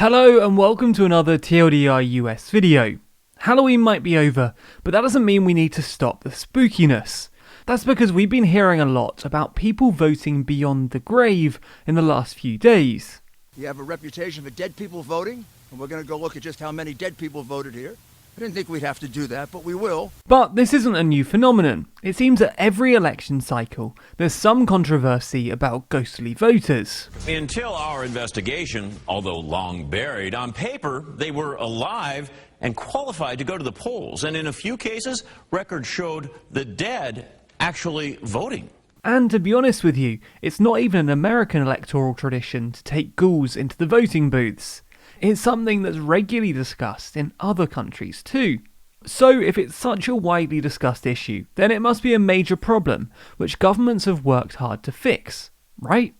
Hello and welcome to another TLDR US video. Halloween might be over, but that doesn't mean we need to stop the spookiness. That's because we've been hearing a lot about people voting beyond the grave in the last few days. You have a reputation for dead people voting, and we're going to go look at just how many dead people voted here. I didn't think we'd have to do that, but we will. But this isn't a new phenomenon. It seems that every election cycle, there's some controversy about ghostly voters. Until our investigation, although long buried, on paper, they were alive and qualified to go to the polls. And in a few cases, records showed the dead actually voting. And to be honest with you, it's not even an American electoral tradition to take ghouls into the voting booths. It's something that's regularly discussed in other countries too. So if it's such a widely discussed issue, then it must be a major problem, which governments have worked hard to fix, right?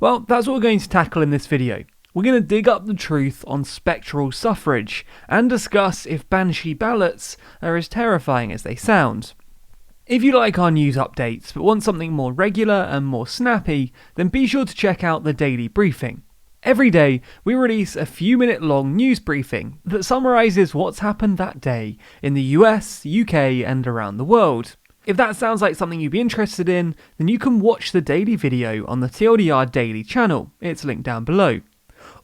Well, that's what we're going to tackle in this video. We're going to dig up the truth on spectral suffrage, and discuss if banshee ballots are as terrifying as they sound. If you like our news updates, but want something more regular and more snappy, then be sure to check out the Daily Briefing. Every day, we release a few minute long news briefing that summarises what's happened that day in the US, UK and around the world. If that sounds like something you'd be interested in, then you can watch the daily video on the TLDR Daily channel, it's linked down below.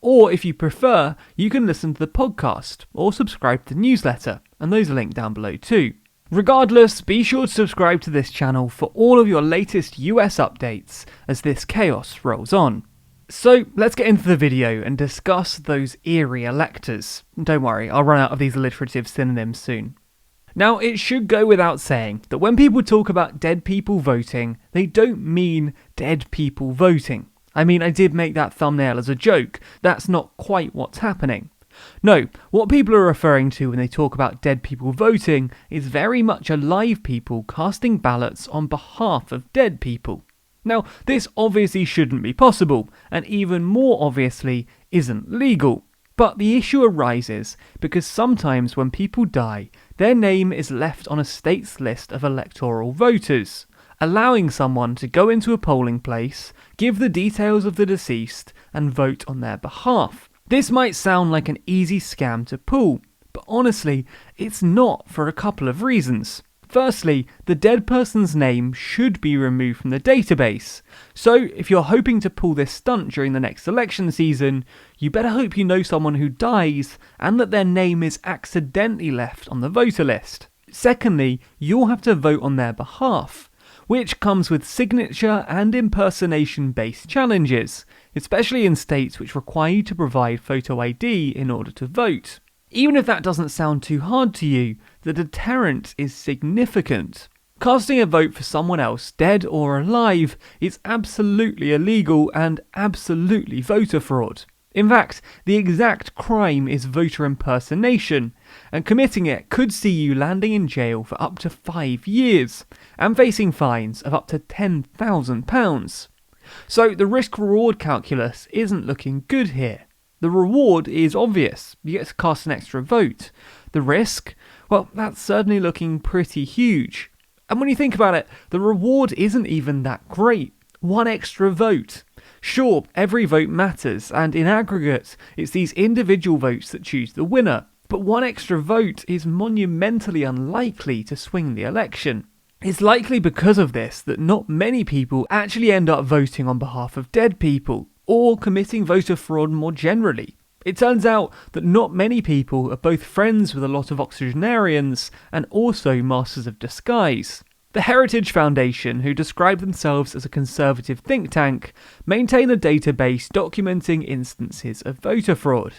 Or if you prefer, you can listen to the podcast or subscribe to the newsletter, and those are linked down below too. Regardless, be sure to subscribe to this channel for all of your latest US updates as this chaos rolls on. So let's get into the video and discuss those eerie electors. Don't worry, I'll run out of these alliterative synonyms soon. Now, it should go without saying that when people talk about dead people voting, they don't mean dead people voting. I mean, I did make that thumbnail as a joke. That's not quite what's happening. No, what people are referring to when they talk about dead people voting is very much alive people casting ballots on behalf of dead people. Now, this obviously shouldn't be possible, and even more obviously isn't legal. But the issue arises because sometimes when people die, their name is left on a state's list of electoral voters, allowing someone to go into a polling place, give the details of the deceased, and vote on their behalf. This might sound like an easy scam to pull, but honestly, it's not for a couple of reasons. Firstly, the dead person's name should be removed from the database, so if you're hoping to pull this stunt during the next election season, you better hope you know someone who dies and that their name is accidentally left on the voter list. Secondly, you'll have to vote on their behalf, which comes with signature and impersonation-based challenges, especially in states which require you to provide photo ID in order to vote. Even if that doesn't sound too hard to you, the deterrent is significant. Casting a vote for someone else, dead or alive, is absolutely illegal and absolutely voter fraud. In fact, the exact crime is voter impersonation, and committing it could see you landing in jail for up to 5 years, and facing fines of up to £10,000. So the risk-reward calculus isn't looking good here. The reward is obvious, you get to cast an extra vote. The risk? Well, that's certainly looking pretty huge. And when you think about it, the reward isn't even that great. One extra vote. Sure, every vote matters, and in aggregate, it's these individual votes that choose the winner. But one extra vote is monumentally unlikely to swing the election. It's likely because of this that not many people actually end up voting on behalf of dead people, or committing voter fraud more generally. It turns out that not many people are both friends with a lot of octogenarians and also masters of disguise. The Heritage Foundation, who describe themselves as a conservative think tank, maintain a database documenting instances of voter fraud.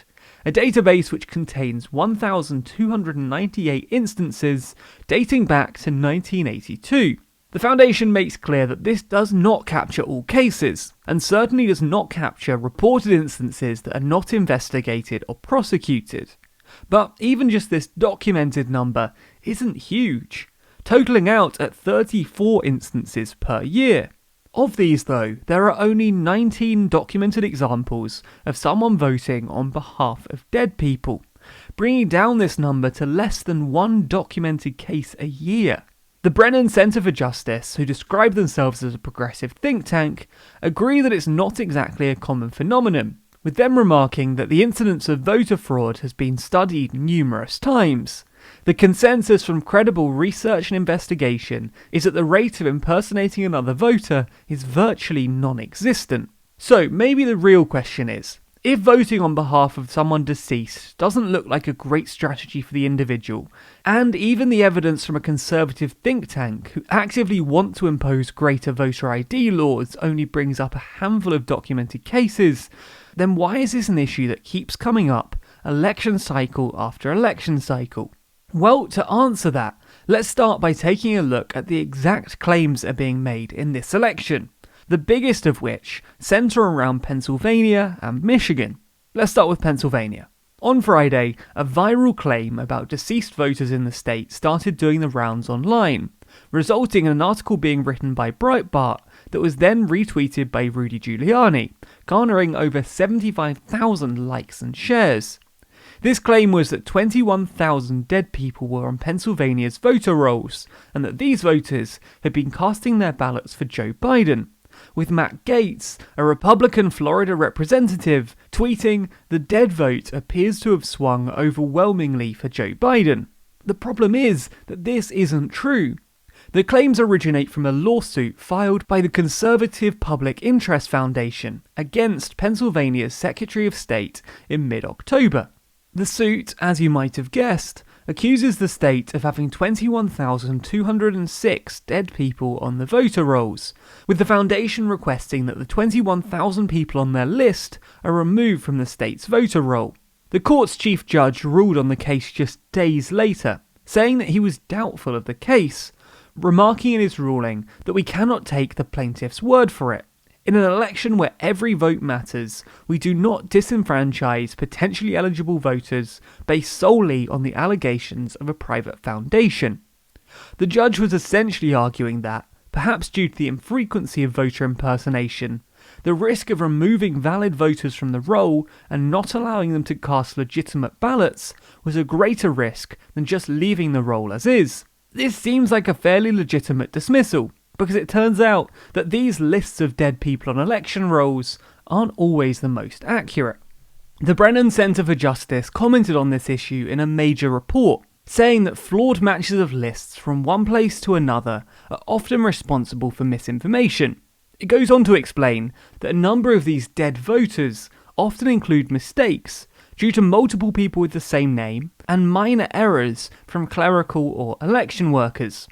A database which contains 1,298 instances dating back to 1982. The Foundation makes clear that this does not capture all cases, and certainly does not capture reported instances that are not investigated or prosecuted. But even just this documented number isn't huge, totaling out at 34 instances per year. Of these though, there are only 19 documented examples of someone voting on behalf of dead people, bringing down this number to less than one documented case a year. The Brennan Center for Justice, who describe themselves as a progressive think tank, agree that it's not exactly a common phenomenon, with them remarking that the incidence of voter fraud has been studied numerous times. The consensus from credible research and investigation is that the rate of impersonating another voter is virtually non-existent. So maybe the real question is, if voting on behalf of someone deceased doesn't look like a great strategy for the individual, and even the evidence from a conservative think tank who actively want to impose greater voter ID laws only brings up a handful of documented cases, then why is this an issue that keeps coming up election cycle after election cycle? Well, to answer that, let's start by taking a look at the exact claims that are being made in this election, the biggest of which centre around Pennsylvania and Michigan. Let's start with Pennsylvania. On Friday, a viral claim about deceased voters in the state started doing the rounds online, resulting in an article being written by Breitbart that was then retweeted by Rudy Giuliani, garnering over 75,000 likes and shares. This claim was that 21,000 dead people were on Pennsylvania's voter rolls, and that these voters had been casting their ballots for Joe Biden, with Matt Gaetz, a Republican Florida representative, tweeting, "The dead vote appears to have swung overwhelmingly for Joe Biden." The problem is that this isn't true. The claims originate from a lawsuit filed by the Conservative Public Interest Foundation against Pennsylvania's Secretary of State in mid-October. The suit, as you might have guessed, accuses the state of having 21,206 dead people on the voter rolls, with the foundation requesting that the 21,000 people on their list are removed from the state's voter roll. The court's chief judge ruled on the case just days later, saying that he was doubtful of the case, remarking in his ruling that we cannot take the plaintiff's word for it. In an election where every vote matters, we do not disenfranchise potentially eligible voters based solely on the allegations of a private foundation. The judge was essentially arguing that, perhaps due to the infrequency of voter impersonation, the risk of removing valid voters from the roll and not allowing them to cast legitimate ballots was a greater risk than just leaving the roll as is. This seems like a fairly legitimate dismissal, because it turns out that these lists of dead people on election rolls aren't always the most accurate. The Brennan Center for Justice commented on this issue in a major report, saying that flawed matches of lists from one place to another are often responsible for misinformation. It goes on to explain that a number of these dead voters often include mistakes due to multiple people with the same name and minor errors from clerical or election workers.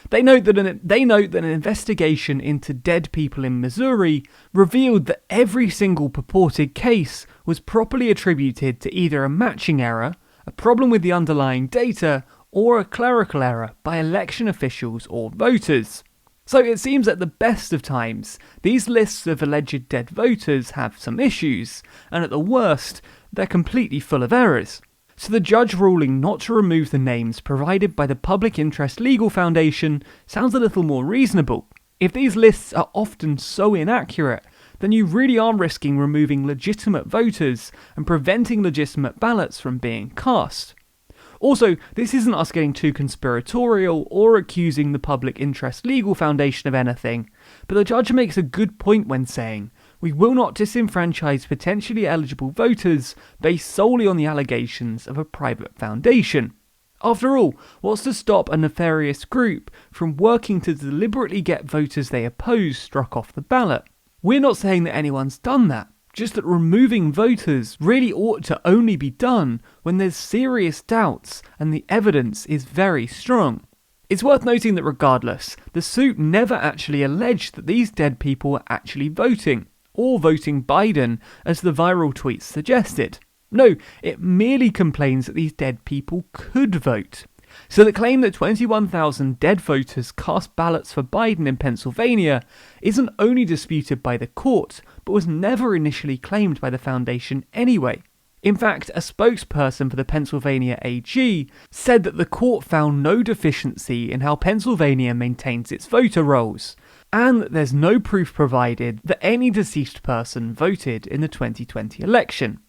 They note that an investigation into dead people in Missouri revealed that every single purported case was properly attributed to either a matching error, a problem with the underlying data, or a clerical error by election officials or voters. So it seems at the best of times, these lists of alleged dead voters have some issues, and at the worst, they're completely full of errors. So the judge ruling not to remove the names provided by the Public Interest Legal Foundation sounds a little more reasonable. If these lists are often so inaccurate, then you really are risking removing legitimate voters and preventing legitimate ballots from being cast. Also, this isn't us getting too conspiratorial or accusing the Public Interest Legal Foundation of anything, but the judge makes a good point when saying, "We will not disenfranchise potentially eligible voters based solely on the allegations of a private foundation." After all, what's to stop a nefarious group from working to deliberately get voters they oppose struck off the ballot? We're not saying that anyone's done that, just that removing voters really ought to only be done when there's serious doubts and the evidence is very strong. It's worth noting that regardless, the suit never actually alleged that these dead people were actually voting, or voting Biden as the viral tweets suggested. No, it merely complains that these dead people could vote. So the claim that 21,000 dead voters cast ballots for Biden in Pennsylvania isn't only disputed by the court, but was never initially claimed by the foundation anyway. In fact, a spokesperson for the Pennsylvania AG said that the court found no deficiency in how Pennsylvania maintains its voter rolls, and that there's no proof provided that any deceased person voted in the 2020 election.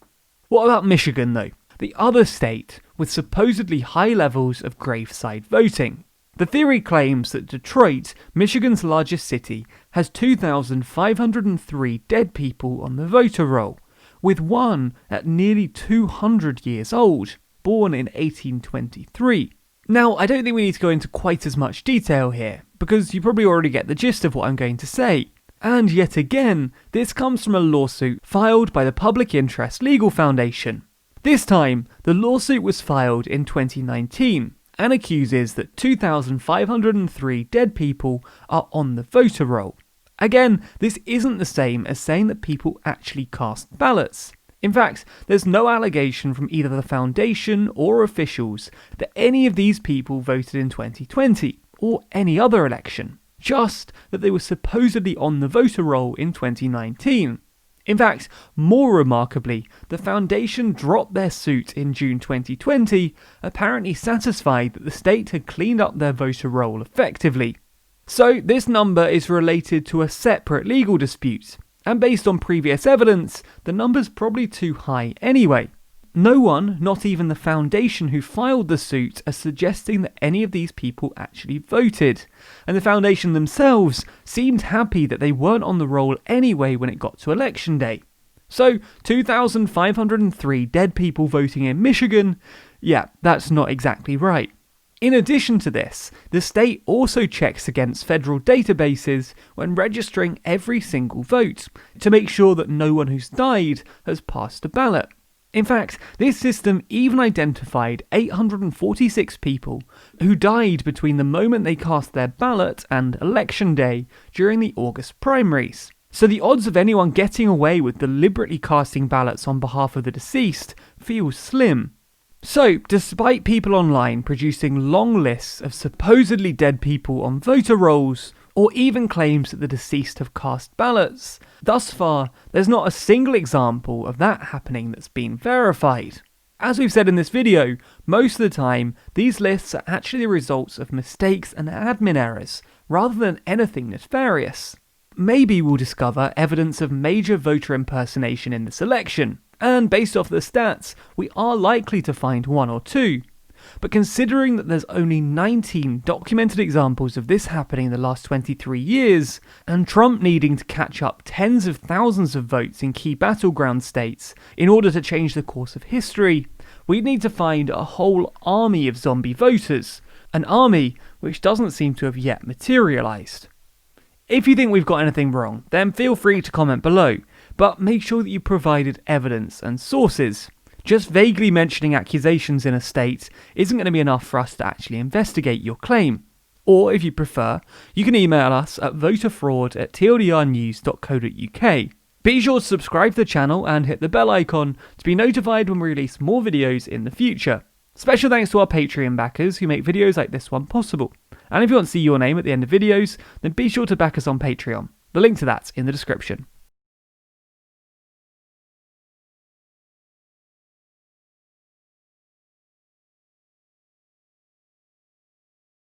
What about Michigan though? The other state with supposedly high levels of graveside voting. The theory claims that Detroit, Michigan's largest city, has 2,503 dead people on the voter roll, with one at nearly 200 years old, born in 1823. Now, I don't think we need to go into quite as much detail here, because you probably already get the gist of what I'm going to say. And yet again, this comes from a lawsuit filed by the Public Interest Legal Foundation. This time, the lawsuit was filed in 2019 and accuses that 2,503 dead people are on the voter roll. Again, this isn't the same as saying that people actually cast ballots. In fact, there's no allegation from either the foundation or officials that any of these people voted in 2020 or any other election, just that they were supposedly on the voter roll in 2019. In fact, more remarkably, the foundation dropped their suit in June 2020, apparently satisfied that the state had cleaned up their voter roll effectively. So this number is related to a separate legal dispute, and based on previous evidence, the number's probably too high anyway. No one, not even the foundation who filed the suit, are suggesting that any of these people actually voted, and the foundation themselves seemed happy that they weren't on the roll anyway when it got to election day. So, 2,503 dead people voting in Michigan? Yeah, that's not exactly right. In addition to this, the state also checks against federal databases when registering every single vote, to make sure that no one who's died has passed a ballot. In fact, this system even identified 846 people who died between the moment they cast their ballot and election day during the August primaries. So the odds of anyone getting away with deliberately casting ballots on behalf of the deceased feels slim. So, despite people online producing long lists of supposedly dead people on voter rolls, or even claims that the deceased have cast ballots, thus far, there's not a single example of that happening that's been verified. As we've said in this video, most of the time, these lists are actually the results of mistakes and admin errors, rather than anything nefarious. Maybe we'll discover evidence of major voter impersonation in this election, and based off the stats, we are likely to find one or two. But considering that there's only 19 documented examples of this happening in the last 23 years, and Trump needing to catch up tens of thousands of votes in key battleground states in order to change the course of history, we'd need to find a whole army of zombie voters, an army which doesn't seem to have yet materialised. If you think we've got anything wrong, then feel free to comment below, but make sure that you provided evidence and sources. Just vaguely mentioning accusations in a state isn't going to be enough for us to actually investigate your claim. Or, if you prefer, you can email us at voterfraud@tldrnews.co.uk. Be sure to subscribe to the channel and hit the bell icon to be notified when we release more videos in the future. Special thanks to our Patreon backers who make videos like this one possible. And if you want to see your name at the end of videos, then be sure to back us on Patreon. The link to that's in the description.